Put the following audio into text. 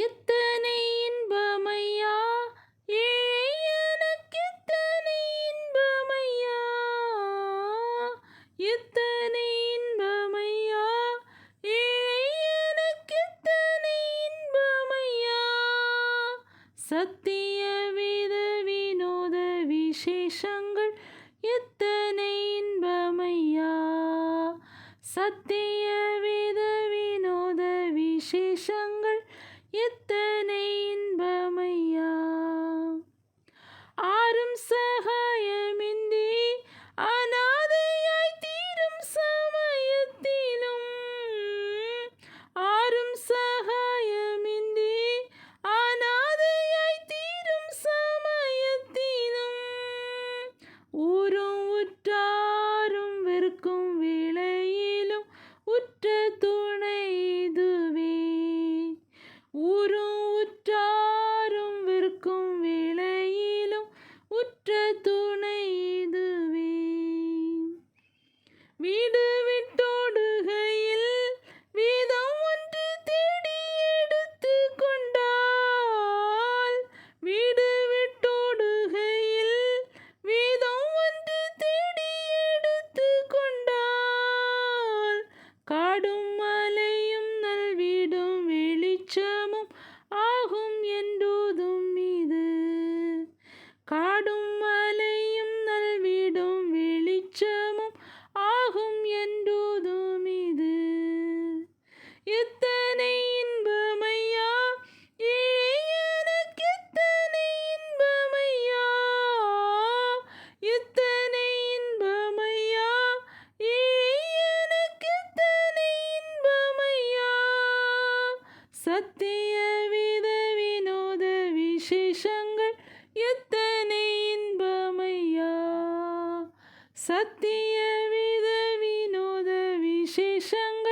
எத்தனை இன்பமையா ஏழையனுக்கெத்தனை இன்பமையா, எத்தனை இன்பமையா ஏழையனுக்கெத்தனை இன்பமையா. சத்திய வேத வினோத விசேஷங்கள் எத்தனை இன்பமையா, சத்திய வேத வினோத விசேஷங்கள் எத்தனை இன்பமையா. ஆரும் சகாயமின்றி அநாதையாய் தீரும் சமயத்திலும், ஆரும் சகாயமின்றி அநாதையாய் தீரும் சமயத்திலும், ஊரும் உற்றாரும் வெறுக்கும் வேளையிலும் உற்ற துணை இதுவே, ஊரும் உற்றாரும் வெறுக்கும் வேளையிலும் உற்ற துணை இதுவே. வீடு விட்டோடுகையில் வேதம் ஒன்று தேடி எடுத்து கொண்டால், வீடு விட்டோடுகையில் வேதம் ஒன்று தேடி எடுத்து கொண்டால், காடும் மலையும் நல்வீடும் வெளிச்சமும் ஆகும் என்றோதும் இது, காடும் மலையும் நல்வீடும் வெளிச்சமும் ஆகும் என்றோதும் இது. எத்தனை இன்பமையா ஏழையனுக்கெத்தனை இன்பமையா, எத்தனை இன்பமையா ஏழையனுக்கெத்தனை இன்பமையா. சத்திய வேத வினோத விசேஷங்கள் எத்தனை இன்பமையா, சத்திய வேத வினோத விசேஷங்கள்